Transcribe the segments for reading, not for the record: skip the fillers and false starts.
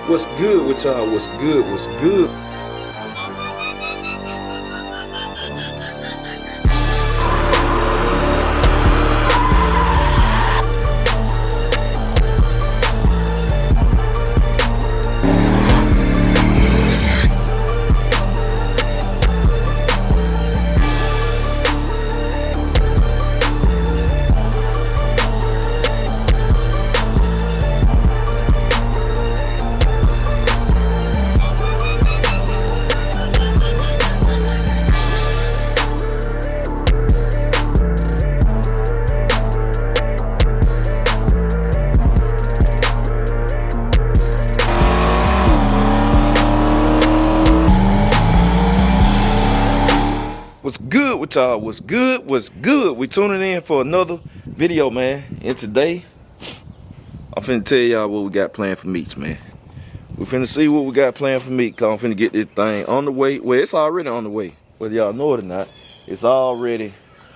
What's good with y'all? What's good? What's good? What's good with y'all? What's good? What's good? We tuning in for another video, man. And today, I'm finna tell y'all what we got planned for Meech, man. We finna see what we got planned for Meech, cause I'm finna get this thing on the way. Well, it's already on the way. Whether y'all know it or not, it's already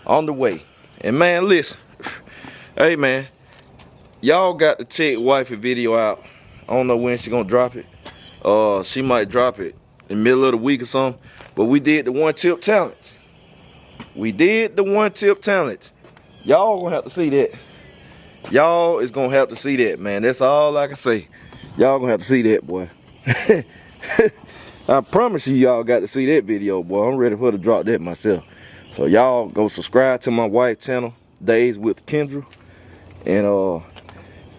on the way. And man, listen. Hey, man. Y'all got to check wifey video out. I don't know when she gonna drop it. She might drop it in the middle of the week or something. But we did the one tip challenge. We did the one tip challenge. Y'all gonna have to see that. Y'all is gonna have to see that, man. That's all I can say. Y'all gonna have to see that, boy. I promise you, y'all got to see that video, boy. I'm ready for her to drop that myself. So y'all go subscribe to my wife's channel, Days with Kendra, and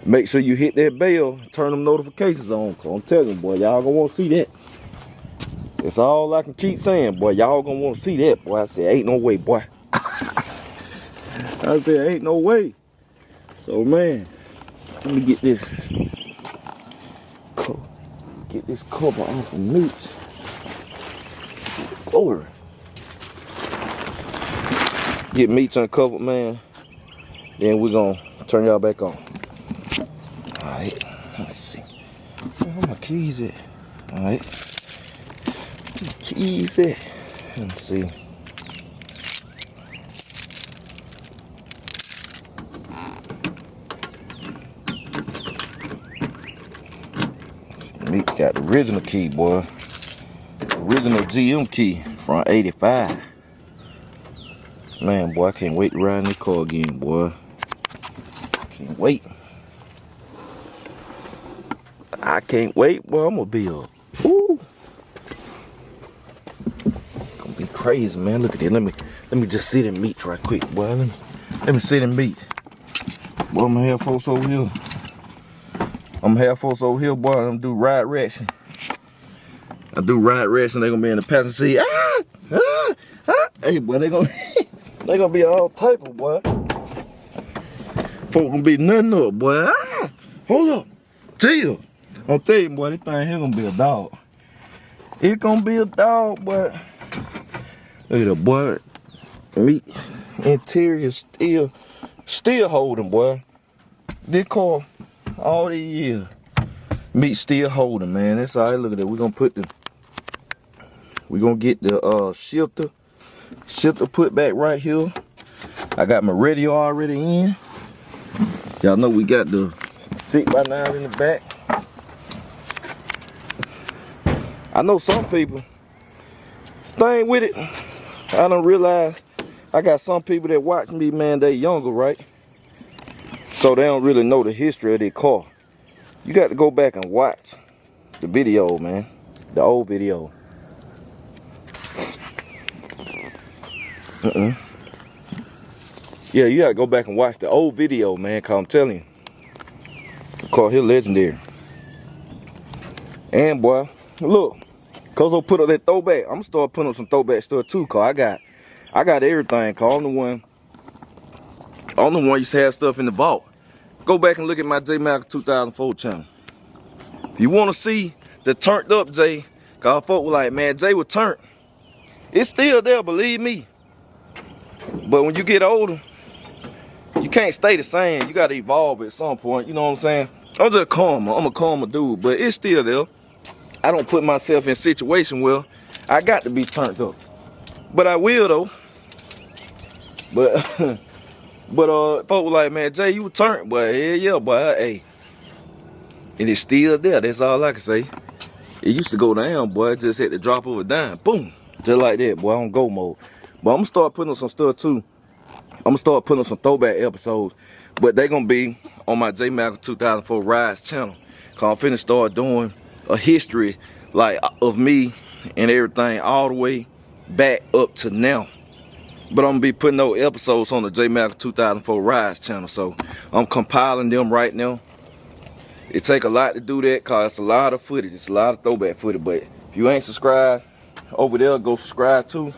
make sure you hit that bell, turn them notifications on. Cause I'm telling you, boy, y'all gonna want to see that. That's all I can keep saying, boy. Y'all gonna want to see that, boy. I said, ain't no way, boy. I said, ain't no way. So, man, let me get this cover off of Meech. Lord. Get Meech uncovered, man. Then we're gonna turn y'all back on. Alright, let's see. Where my keys at? Alright. Keys at? Let's see. Meech got the original key, boy. The original GM key from 85. Man, boy, I can't wait to ride in this car again, boy. Can't wait. I can't wait, boy. I'm gonna be up. Ooh. Gonna be crazy, man. Look at it. Let me just sit in Meech right quick, boy. Let me sit in Meech. Boy, I'm gonna have folks over here. Boy. I'm do ride racing. I do ride racing. They gonna be in the passenger seat. Hey, boy, they gonna be all type of, boy. Folk gonna be nothing up, boy. Hold up. Chill. I'll tell you, boy, this thing here gonna be a dog. It's gonna be a dog, boy. Look at the boy. Meech interior still holding, boy. This car, all these years, Meech still holding, man. That's all right. Look at that. We're gonna get the shifter put back right here. I got my radio already in. Y'all know we got the 6x9 in the back. I know some people, thing with it, I don't realize I got some people that watch me, man, they younger, right? So they don't really know the history of their car. You got to go back and watch the video, man. The old video. Yeah, you gotta go back and watch the old video, man, cause I'm telling you, the car here legendary. And boy, look, cause I'll put up that throwback. I'm gonna start putting up some throwback stuff too, cause I got everything, cause I'm the one used to have stuff in the vault. Go back and look at my JMalcom 2004 channel. If you wanna see the turned up J, cause folk were like, man, J was turned. It's still there, believe me. But when you get older, you can't stay the same. You gotta evolve at some point, you know what I'm saying? I'm just calmer. I'm a calmer dude, but it's still there. I don't put myself in a situation where I got to be turned up. But I will though. But folk were like, man, Jay, you were turned, boy. Yeah, boy. Hey. and it's still there. That's all I can say. It used to go down, boy. It just had to drop over dime. Boom. Just like that, boy, on go mode. But I'm gonna start putting on some stuff too. I'm gonna start putting on some throwback episodes. But they gonna be on my JMalcom 2004 Rise channel. Cause I'm finna start doing a history like of me and everything all the way back up to now. But I'm gonna be putting those episodes on the JMalcom 2004 Rise channel. So I'm compiling them right now. It take a lot to do that cause it's a lot of footage. It's a lot of throwback footage. But if you ain't subscribed over there, go subscribe too.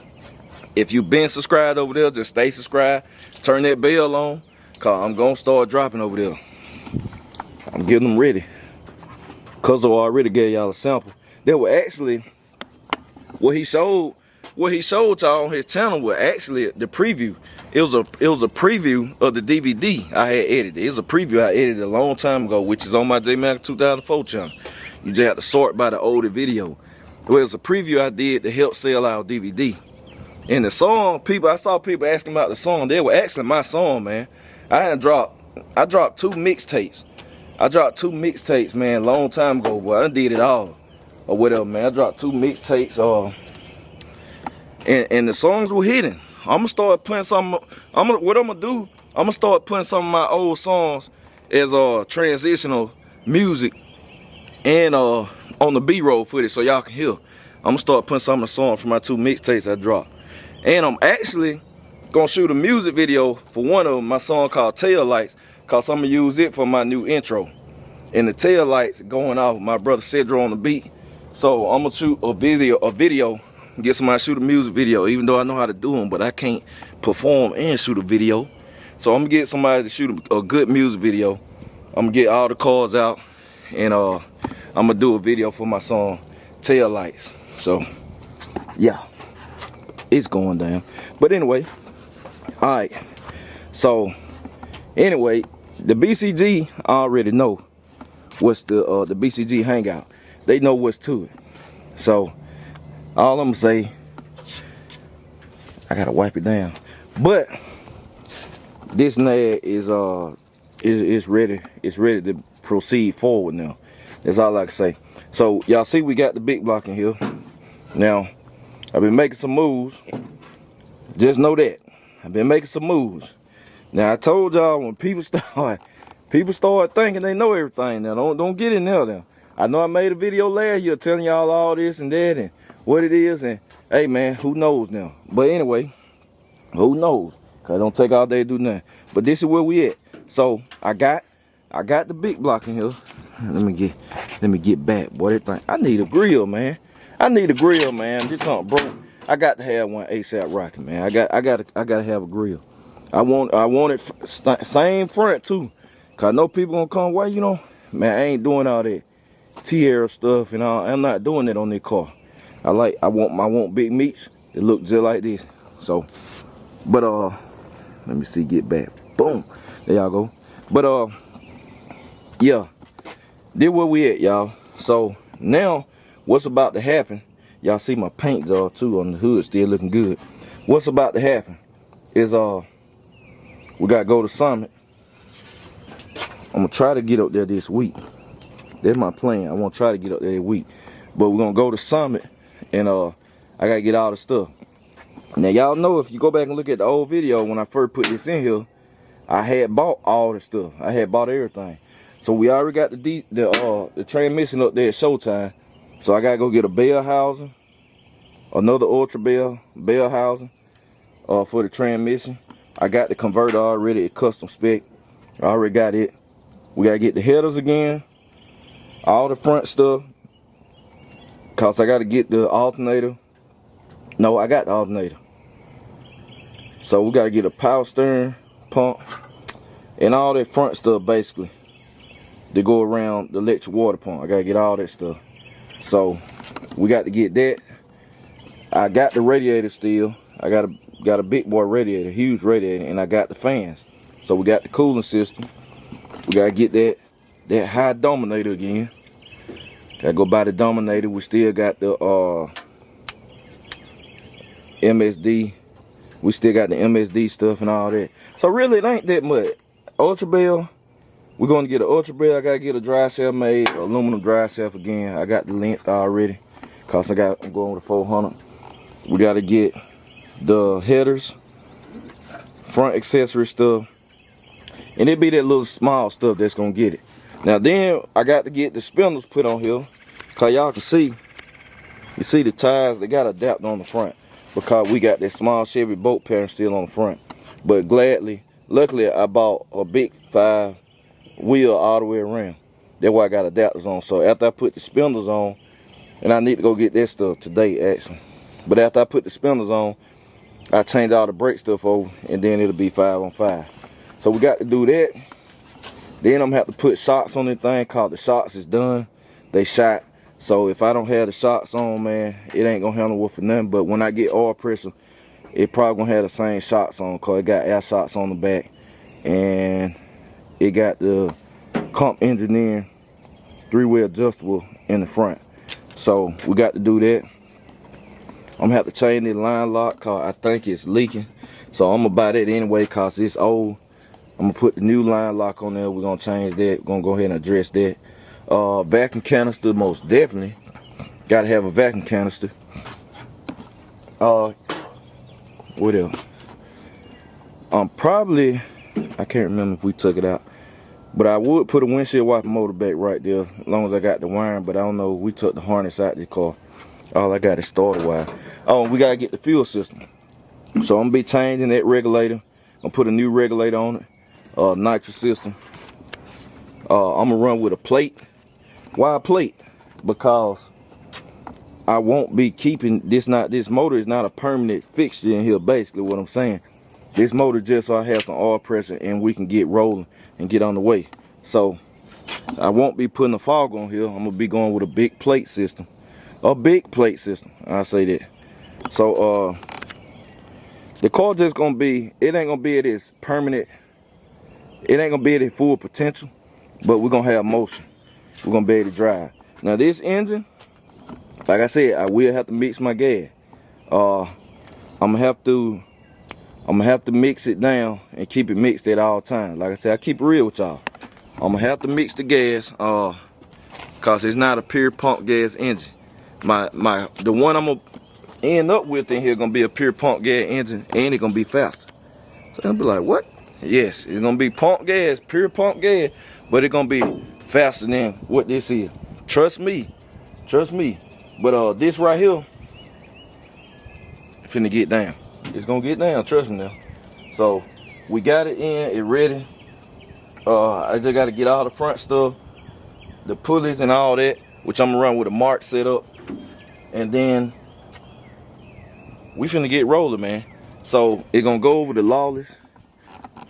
If you been subscribed over there, just stay subscribed. Turn that bell on, cause I'm gonna start dropping over there. I'm getting them ready. Cause I already gave y'all a sample. They were actually what he showed y'all on his channel was actually the preview. It was a preview of the DVD I had edited. It was a preview I edited a long time ago, which is on my JMalcom 2004 channel. You just have to sort by the older video. Well, it was a preview I did to help sell our DVD. And the song, I saw people asking about the song. They were actually my song, man. I dropped 2 mixtapes. I dropped 2 mixtapes, man, a long time ago, boy. I done did it all. Or whatever, man. I dropped 2 mixtapes, and the songs were hitting. I'm gonna start playing some. What I'm gonna do? I'm gonna start putting some of my old songs as transitional music and on the B-roll footage so y'all can hear. I'm gonna start putting some of the songs from my 2 mixtapes I dropped. And I'm actually gonna shoot a music video for one of them, my song called Tail Lights, cause I'm gonna use it for my new intro. And the tail lights going off, my brother Cedro on the beat. So I'm gonna shoot a video, get somebody to shoot a music video, even though I know how to do them, but I can't perform and shoot a video. So I'm gonna get somebody to shoot a good music video. I'm gonna get all the cards out, and I'm gonna do a video for my song Tail Lights. So yeah, it's going down. But anyway, all right. So anyway, the BCG I already know what's the BCG Hangout. They know what's to it. So all I'm gonna say, I gotta wipe it down. But this nag is ready. It's ready to proceed forward now. That's all I can say. So y'all see we got the big block in here. Now I've been making some moves. Just know that I've been making some moves. Now I told y'all when people start thinking they know everything. Now don't get in there now. I know I made a video last year telling y'all all this and that and what it is, and hey man, who knows now? But anyway, who knows? Cause it don't take all day to do nothing. But this is where we at. So I got the big block in here. Let me get back, boy. That thing. I need a grill, man. This something broke. I got to have one ASAP rocking, man. I gotta have a grill. I want it same front too. Cause I know people gonna come, why you know? Man, I ain't doing all that T-Air stuff and all. I'm not doing that on their car. I want big Meech that look just like this. So, but let me see, get back. Boom. There y'all go. But yeah. This where we at, y'all. So now what's about to happen? Y'all see my paint job too on the hood still looking good. What's about to happen is we gotta go to Summit. I'm gonna try to get up there this week. That's my plan. I want to try to get up there this week. But we're gonna go to Summit, and I gotta get all the stuff. Now y'all know, if you go back and look at the old video when I first put this in here, I had bought all the stuff. I had bought everything. So we already got the transmission up there at Showtime. So I gotta go get a bell housing, another ultra bell housing for the transmission. I got the converter already at custom spec. I already got it. We gotta get the headers again, all the front stuff, cause I gotta get the alternator. No, I got the alternator. So we gotta get a power steering pump and all that front stuff basically to go around the electric water pump. I gotta get all that stuff. So we got to get that. I got the radiator still. I got a big boy radiator, huge radiator, and I got the fans. So we got the cooling system. We gotta get that high dominator again. Gotta go buy the dominator. We still got the MSD. We still got the MSD stuff and all that. So really it ain't that much. Ultra bell, We're going to get an ultra bed. I got to get a dry shaft made, aluminum dry shaft again. I got the length already, cause I'm going with a 400. We got to get the headers, front accessory stuff, and it be that little small stuff that's gonna get it. Now then I got to get the spindles put on here, cause y'all can see, you see the tires, they got adapt on the front, because we got that small Chevy bolt pattern still on the front. But luckily I bought a big 5 wheel all the way around. That's why I got adapters on. So after I put the spindles on, and I need to go get that stuff today actually, but after I put the spindles on, I change all the brake stuff over, and then it'll be 5 on 5. So we got to do that. Then I'm gonna have to put shocks on this thing, cause the shocks is done. They shot. So if I don't have the shocks on, man, it ain't gonna handle well for nothing. But when I get oil pressure, it probably gonna have the same shocks on, cause it got air shocks on the back, and it got the comp engineering 3-way adjustable in the front. So we got to do that. I'm gonna have to change the line lock, cause I think it's leaking. So I'm gonna buy that anyway, cause it's old. I'm gonna put the new line lock on there. We're gonna change that. We're gonna go ahead and address that. Vacuum canister, most definitely. Gotta have a vacuum canister. What else? Probably, I can't remember if we took it out, but I would put a windshield wiper motor back right there, as long as I got the wiring. But I don't know, we took the harness out of the car. All I got is starter wire. Oh, we gotta get the fuel system. So I'm gonna be changing that regulator. I'm gonna put a new regulator on it. Nitro system. I'm gonna run with a plate. Why a plate? Because I won't be keeping this. This motor is not a permanent fixture in here. Basically, what I'm saying. This motor just so I have some oil pressure and we can get rolling and get on the way. So I won't be putting a fog on here. I'm gonna be going with a big plate system. A big plate system. I say that. So the car just gonna be. It ain't gonna be at its permanent. It ain't gonna be at its full potential, but we're gonna have motion. We're gonna be able to drive. Now this engine, like I said, I will have to mix my gas. I'm gonna have to mix it down and keep it mixed at all times. Like I said, I keep it real with y'all. I'm gonna have to mix the gas, cause it's not a pure pump gas engine. The one I'm gonna end up with in here gonna be a pure pump gas engine, and it's gonna be faster. So I'll be like, what? Yes, it's gonna be pump gas, pure pump gas, but it's gonna be faster than what this is. Trust me, trust me. But this right here, finna get down. It's gonna get down, trust me now. So we got it in, it ready. I just gotta get all the front stuff, the pulleys and all that, which I'm gonna run with a Mark setup, and then we finna get rolling, man. So it's gonna go over the Lawless.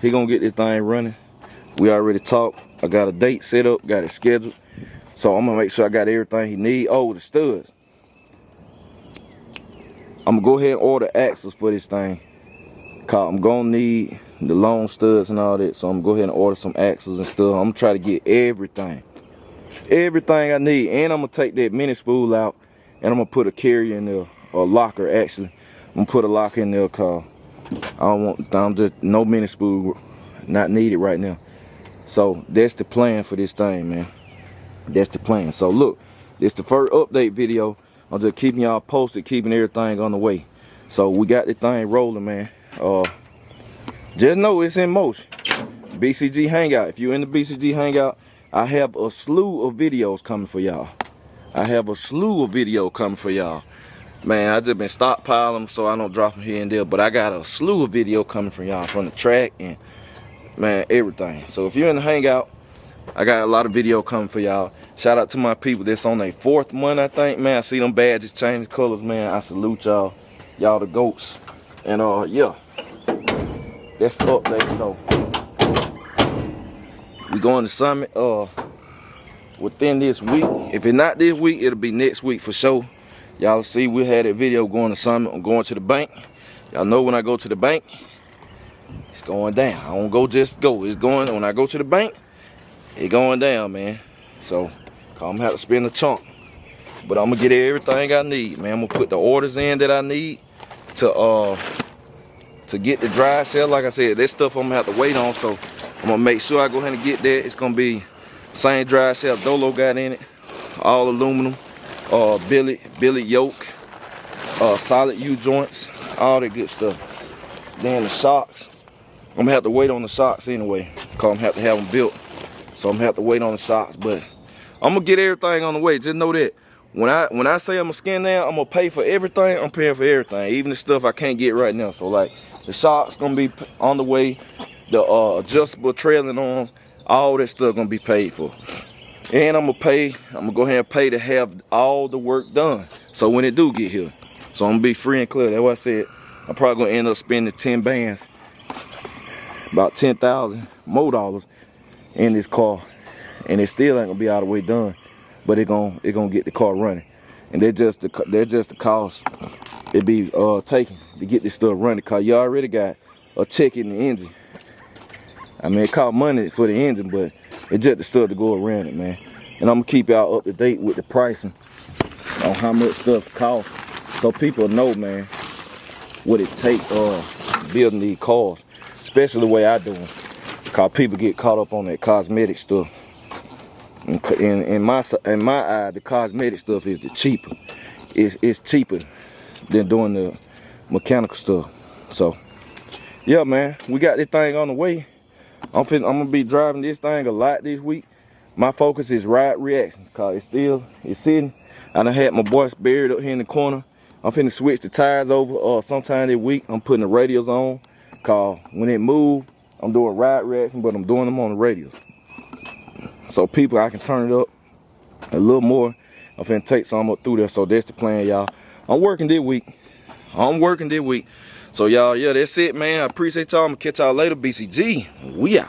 He gonna get this thing running. We already talked. I got a date set up, got it scheduled. So I'm gonna make sure I got everything he need. Oh, the studs. I'm gonna go ahead and order axles for this thing, cause I'm gonna need the long studs and all that. So I'm gonna go ahead and order some axles and stuff. I'm gonna try to get everything I need, and I'm gonna take that mini spool out, and I'm gonna put a carrier in there, or locker actually. I'm gonna put a locker in there, cause I'm just no mini spool, not needed right now. So that's the plan for this thing, man. That's the plan. So look, this the first update video. I'm just keeping y'all posted, keeping everything on the way. So we got this thing rolling, man. Just know it's in motion. BCG Hangout. If you're in the BCG Hangout, I have a slew of videos coming for y'all. Man, I just been stockpiling them so I don't drop them here and there. But I got a slew of video coming from y'all, from the track and, man, everything. So if you're in the Hangout, I got a lot of video coming for y'all. Shout out to my people that's on their 4th month, I think, man. I see them badges change colors, man. I salute y'all. Y'all the goats. And yeah, that's the update. So we going to Summit within this week. If it's not this week, it'll be next week for sure. Y'all see we had a video going to Summit. I'm going to the bank. Y'all know when I go to the bank, it's going down. I don't go just go. It's going, when I go to the bank, it's going down, man. So I'm gonna have to spend a chunk, but I'm gonna get everything I need, man. I'm gonna put the orders in that I need to get the dry shell. Like I said, this stuff I'm gonna have to wait on. So I'm gonna make sure I go ahead and get that. It's gonna be same drive shaft Dolo got in it, all aluminum, billet yoke, solid U joints, all that good stuff. Then the shocks, I'm gonna have to wait on the shocks anyway, cause I'm gonna have to have them built. So I'm gonna have to wait on the shocks, but I'm gonna get everything on the way. Just know that when I say I'm gonna skin down, I'm gonna pay for everything. I'm paying for everything, even the stuff I can't get right now. So like the shocks gonna be on the way, the adjustable trailing arms, all that stuff gonna be paid for. And I'm gonna go ahead and pay to have all the work done. So when it do get here, so I'm gonna be free and clear. That's why I said I'm probably gonna end up spending 10 bands, about $10,000 more dollars in this car, and it still ain't gonna be all the way done, but it gonna get the car running. And they're just the cost it be taking to get this stuff running, cause you already got a check in the engine. I mean, it cost money for the engine, but it's just the stuff to go around it, man. And I'm gonna keep y'all up to date with the pricing on how much stuff costs, so people know, man, what it takes building these cars, especially the way I do them. Cause people get caught up on that cosmetic stuff. In my eye, the cosmetic stuff is the cheaper. It's cheaper than doing the mechanical stuff. So yeah, man, we got this thing on the way. I'm gonna be driving this thing a lot this week. My focus is ride reactions, cause it's sitting. I done had my voice buried up here in the corner. I'm finna switch the tires over sometime this week. I'm putting the radios on, cause when it move, I'm doing ride reaction, but I'm doing them on the radios. So people, I can turn it up a little more. I'm finna take some up through there, so that's the plan, y'all. I'm working this week. So y'all, yeah, that's it, man. I appreciate y'all. I'm gonna catch y'all later. BCG, we out.